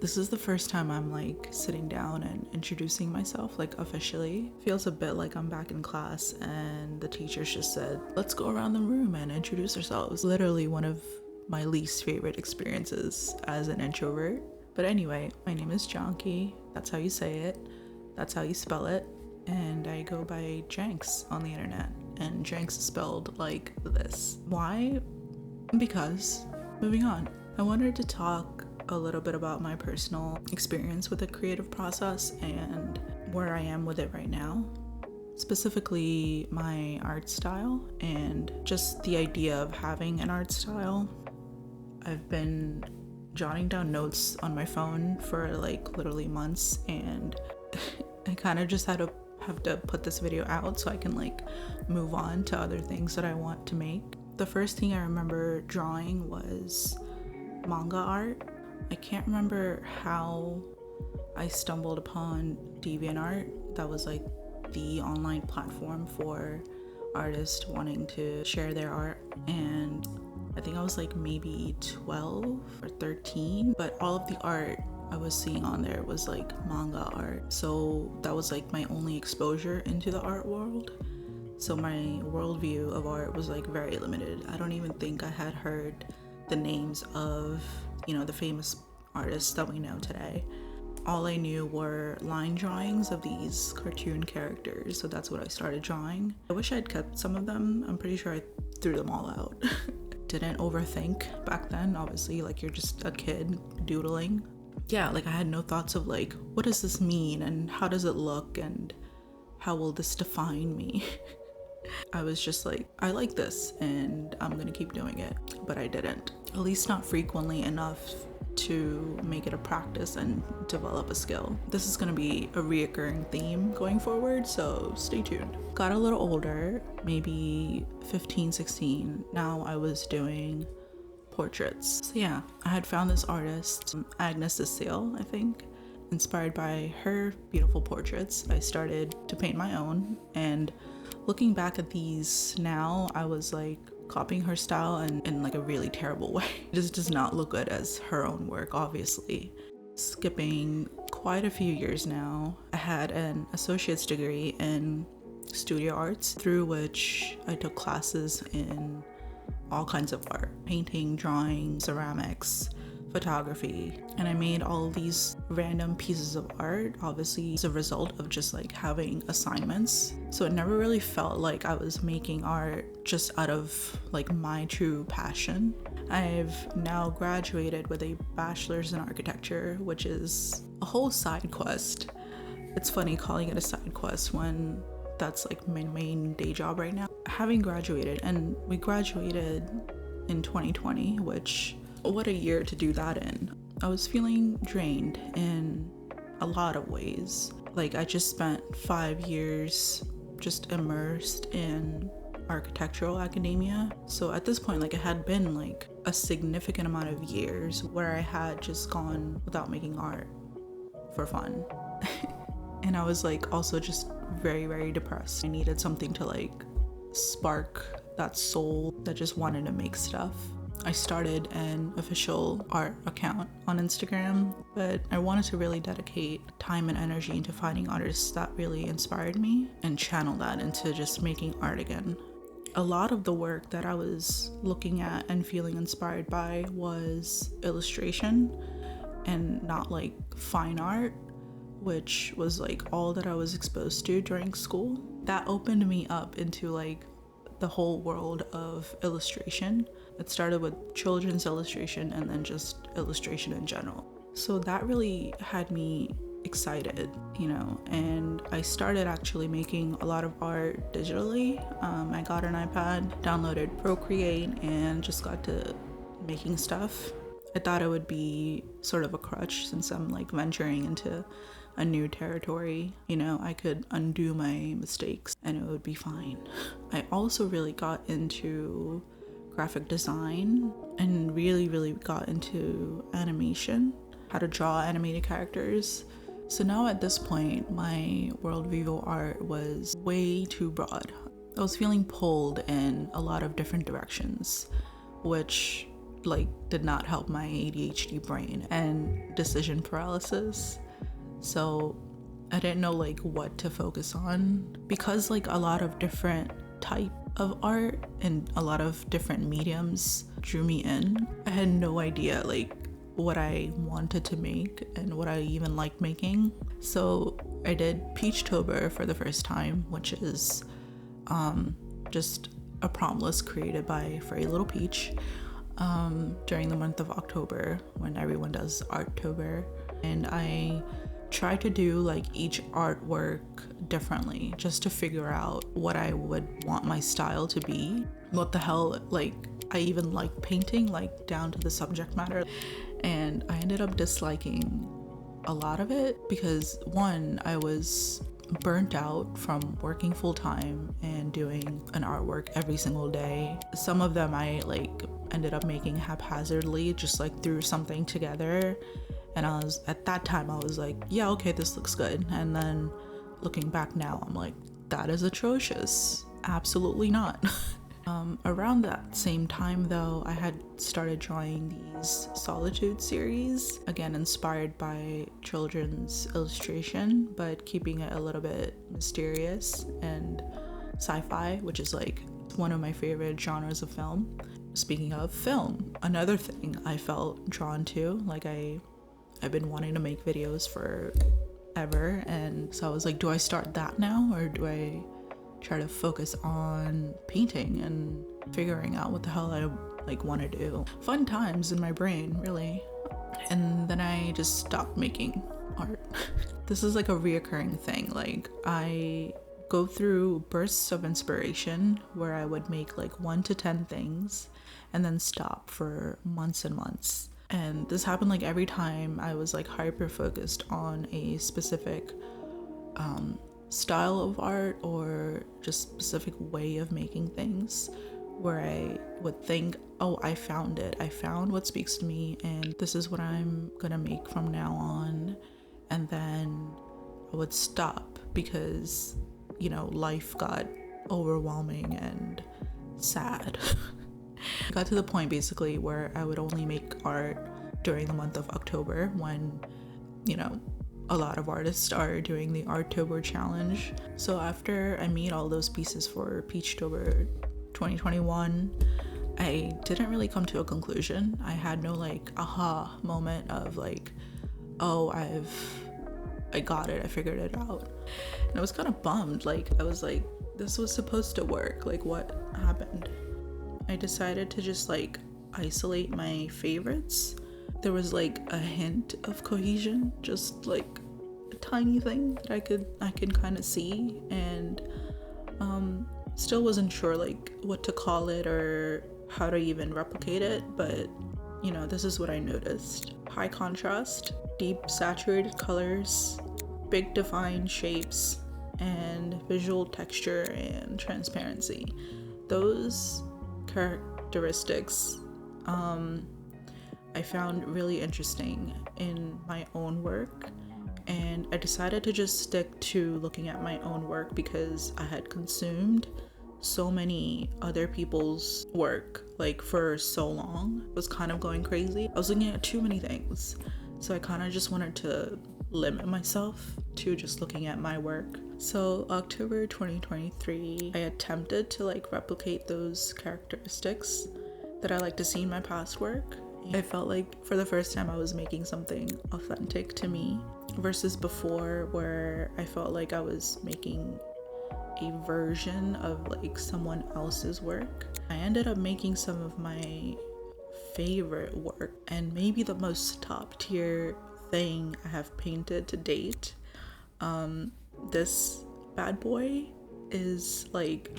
This is the first time I'm like sitting down and introducing myself like officially. Feels a bit like I'm back in class and the teachers just said, let's go around the room and introduce ourselves. Literally one of my least favorite experiences as an introvert. But anyway, my name is JVNKS. That's how you say it. That's how you spell it. And I go by Jenks on the internet. And Jenks is spelled like this. Why? Because, moving on. I wanted to talk a little bit about my personal experience with the creative process and where I am with it right now. Specifically, my art style and just the idea of having an art style. I've been jotting down notes on my phone for like literally months, and I kind of just have to put this video out so I can like move on to other things that I want to make. The first thing I remember drawing was manga art. I can't remember how I stumbled upon DeviantArt. That was like the online platform for artists wanting to share their art, and I think I was like maybe 12 or 13, but all of the art I was seeing on there was like manga art. So that was like my only exposure into the art world. So my worldview of art was like very limited. I don't even think I had heard the names of, the famous artists that we know today. All I knew were line drawings of these cartoon characters, so that's what I started drawing. I wish I'd kept some of them. I'm pretty sure I threw them all out. Didn't overthink back then, obviously, like you're just a kid doodling. Yeah, like I had no thoughts of like, what does this mean and how does it look and how will this define me? I was just like, I like this and I'm gonna keep doing it, but I didn't. At least not frequently enough to make it a practice and develop a skill. This is gonna be a reoccurring theme going forward, so stay tuned. Got a little older, maybe 15, 16. Now I was doing portraits. So yeah, I had found this artist, Agnes Cecile, I think. Inspired by her beautiful portraits, I started to paint my own, and looking back at these now, I was like copying her style in like a really terrible way. It just does not look good as her own work, obviously. Skipping quite a few years now, I had an associate's degree in studio arts, through which I took classes in all kinds of art: painting, drawing, ceramics, photography, and I made all of these random pieces of art, obviously as a result of just like having assignments. So it never really felt like I was making art just out of like my true passion. I've now graduated with a bachelor's in architecture, which is a whole side quest. It's funny calling it a side quest when that's like my main day job right now. Having graduated, and we graduated in 2020, which, what a year to do that in. I was feeling drained in a lot of ways. Like I just spent 5 years just immersed in architectural academia. So at this point, like it had been like a significant amount of years where I had just gone without making art for fun. And I was like also just very, very depressed. I needed something to like spark that soul that just wanted to make stuff. I started an official art account on Instagram, but I wanted to really dedicate time and energy into finding artists that really inspired me and channel that into just making art again. A lot of the work that I was looking at and feeling inspired by was illustration and not like fine art, which was like all that I was exposed to during school. That opened me up into like the whole world of illustration. It started with children's illustration and then just illustration in general. So that really had me excited, and I started actually making a lot of art digitally. I got an iPad, downloaded Procreate, and just got to making stuff. I thought it would be sort of a crutch since I'm like venturing into a new territory. I could undo my mistakes and it would be fine. I also really got into graphic design and really got into animation, how to draw animated characters. So now at this point, my worldview of art was way too broad. I was feeling pulled in a lot of different directions, which like did not help my ADHD brain and decision paralysis. So I didn't know like what to focus on, because like a lot of different type of art and a lot of different mediums drew me in. I had no idea like what I wanted to make and what I even liked making. So I did Peachtober for the first time, which is just a prompt list created by Furry Little Peach during the month of October when everyone does Arttober. And I try to do like each artwork differently just to figure out what I would want my style to be. What the hell, like I even like painting, like down to the subject matter. And I ended up disliking a lot of it because one, I was burnt out from working full-time and doing an artwork every single day. Some of them I like ended up making haphazardly, just like threw something together, and I was at that time I was like, yeah, okay, this looks good. And then looking back now, I'm like, that is atrocious. Absolutely not. Around that same time though, I had started drawing these solitude series, again inspired by children's illustration, but keeping it a little bit mysterious and sci-fi, which is like one of my favorite genres of film. Speaking of film, another thing I felt drawn to, like I've been wanting to make videos for ever, and so I was like, do I start that now or do I try to focus on painting and figuring out what the hell I like want to do? Fun times in my brain, really. And then I just stopped making art. This is like a reoccurring thing. Like I go through bursts of inspiration where I would make like 1 to 10 things and then stop for months and months. And this happened like every time I was like hyper focused on a specific style of art or just specific way of making things, where I would think, oh, I found it. I found what speaks to me and this is what I'm gonna make from now on. And then I would stop because, you know, life got overwhelming and sad. I got to the point basically where I would only make art during the month of October when, you know, a lot of artists are doing the Arttober challenge. So after I made all those pieces for Peachtober 2021, I didn't really come to a conclusion. I had no like aha moment of like, oh, I got it, I figured it out. And I was kind of bummed. Like I was like, this was supposed to work, like what happened? I decided to just like isolate my favorites. There was like a hint of cohesion, just like a tiny thing that I could kind of see, and still wasn't sure like what to call it or how to even replicate it, but you know, this is what I noticed. High contrast, deep saturated colors, big defined shapes, and visual texture and transparency. Those characteristics I found really interesting in my own work, and I decided to just stick to looking at my own work because I had consumed so many other people's work like for so long. I was kind of going crazy. I was looking at too many things, so I kind of just wanted to limit myself to just looking at my work. So October 2023, I attempted to like replicate those characteristics that I like to see in my past work. I felt like for the first time I was making something authentic to me versus before where I felt like I was making a version of like someone else's work. I ended up making some of my favorite work and maybe the most top tier thing I have painted to date. This bad boy is like,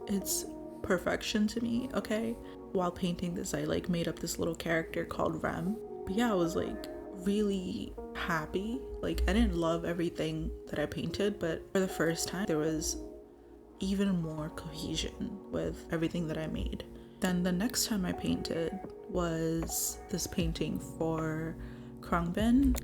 it's perfection to me, okay? While painting this, I like made up this little character called Rem. But yeah, I was like really happy. Like I didn't love everything that I painted, but for the first time there was even more cohesion with everything that I made. Then the next time I painted was this painting for Krangbin,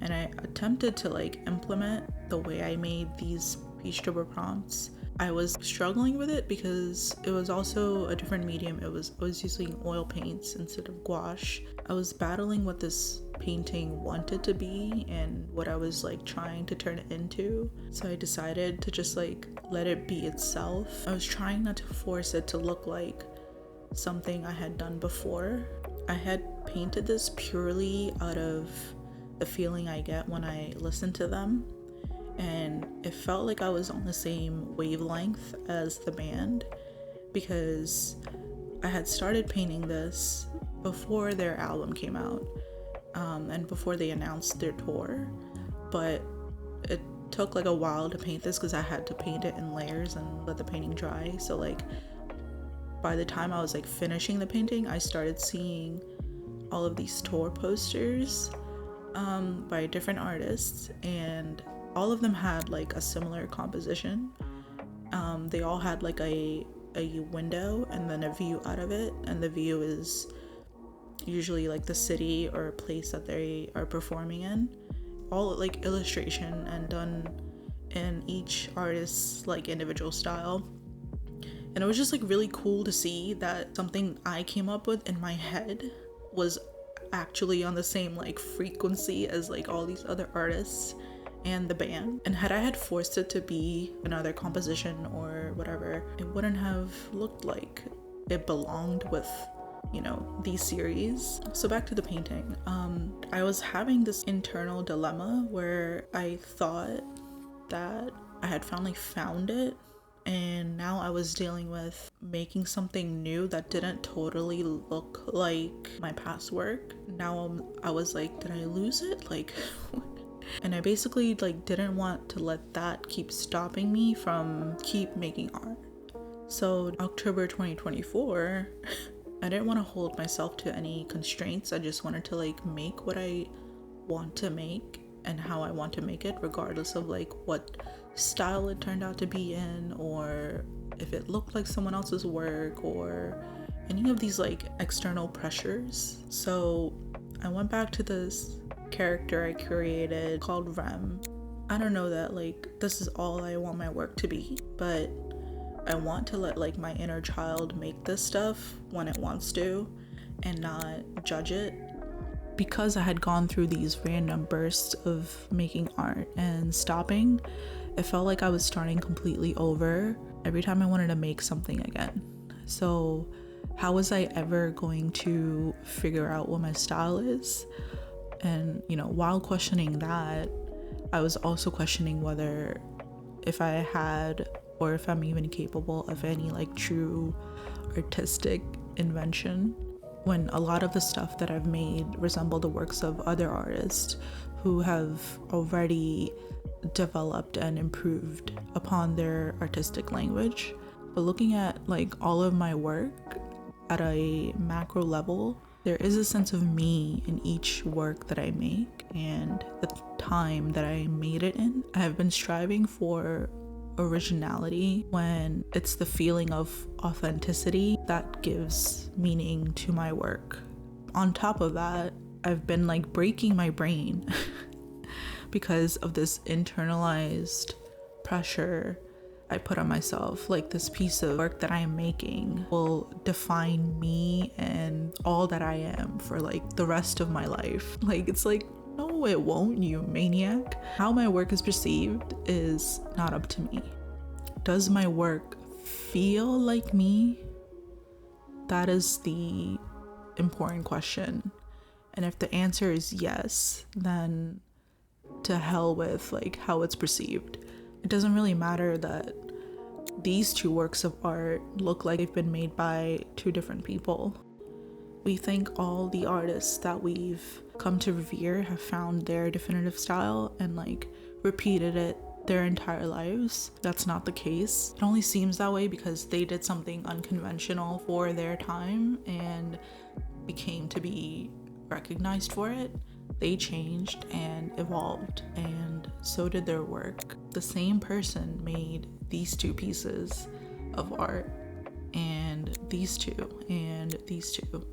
and I attempted to like implement the way I made these Peachtober prompts I was struggling with it because it was also a different medium. I was using oil paints instead of gouache. I was battling what this painting wanted to be and what I was like trying to turn it into. So I decided to just like let it be itself. I was trying not to force it to look like something I had done before. I had painted this purely out of the feeling I get when I listen to them, and it felt like I was on the same wavelength as the band because I had started painting this before their album came out, and before they announced their tour, but it took like a while to paint this because I had to paint it in layers and let the painting dry. So like by the time I was like finishing the painting, I started seeing all of these tour posters by different artists, and all of them had like a similar composition. They all had like a window and then a view out of it, and the view is usually like the city or place that they are performing in. All like illustration and done in each artist's like individual style. And it was just like really cool to see that something I came up with in my head was actually on the same like frequency as like all these other artists and the band. And had I had forced it to be another composition or whatever, it wouldn't have looked like it belonged with, you know, these series. So back to the painting. I was having this internal dilemma where I thought that I had finally found it, and now I was dealing with making something new that didn't totally look like my past work. Now I was like, did I lose it? Like, and I basically like didn't want to let that keep stopping me from keep making art. So October 2024, I didn't want to hold myself to any constraints. I just wanted to like make what I want to make and how I want to make it, regardless of like what style it turned out to be in, or if it looked like someone else's work, or any of these like external pressures. So I went back to this character I created called Rem. I don't know that like this is all I want my work to be, but I want to let like my inner child make this stuff when it wants to and not judge it. Because I had gone through these random bursts of making art and stopping, it felt like I was starting completely over every time I wanted to make something again. So how was I ever going to figure out what my style is? And, you know, while questioning that, I was also questioning whether if I had, or if I'm even capable of any like true artistic invention, when a lot of the stuff that I've made resemble the works of other artists who have already developed and improved upon their artistic language. But looking at like all of my work at a macro level, there is a sense of me in each work that I make and the time that I made it in. I have been striving for originality when it's the feeling of authenticity that gives meaning to my work. On top of that, I've been like breaking my brain because of this internalized pressure I put on myself. Like, this piece of work that I am making will define me and all that I am for like the rest of my life. Like, it's like, no, it won't, you maniac. How my work is perceived is not up to me. Does my work feel like me? That is the important question. And if the answer is yes, then to hell with like how it's perceived. It doesn't really matter that these two works of art look like they've been made by two different people. We think all the artists that we've come to revere have found their definitive style and like repeated it their entire lives. That's not the case. It only seems that way because they did something unconventional for their time and became to be recognized for it. They changed and evolved, and so did their work. The same person made these two pieces of art, and these two, and these two.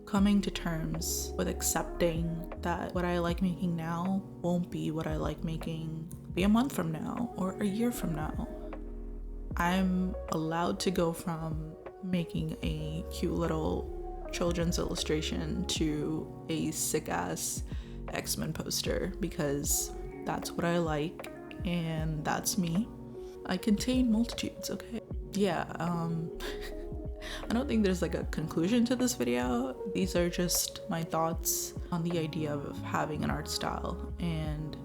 Coming to terms with accepting that what I like making now won't be what I like making a month from now or a year from now. I'm allowed to go from making a cute little children's illustration to a sick-ass X-Men poster because that's what I like and that's me. I contain multitudes, okay? Yeah, I don't think there's like a conclusion to this video. These are just my thoughts on the idea of having an art style. And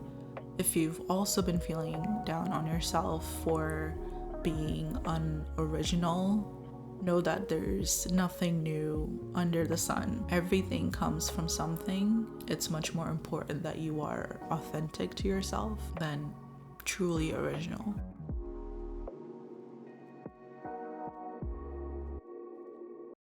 if you've also been feeling down on yourself for being unoriginal, know that there's nothing new under the sun. Everything comes from something. It's much more important that you are authentic to yourself than truly original.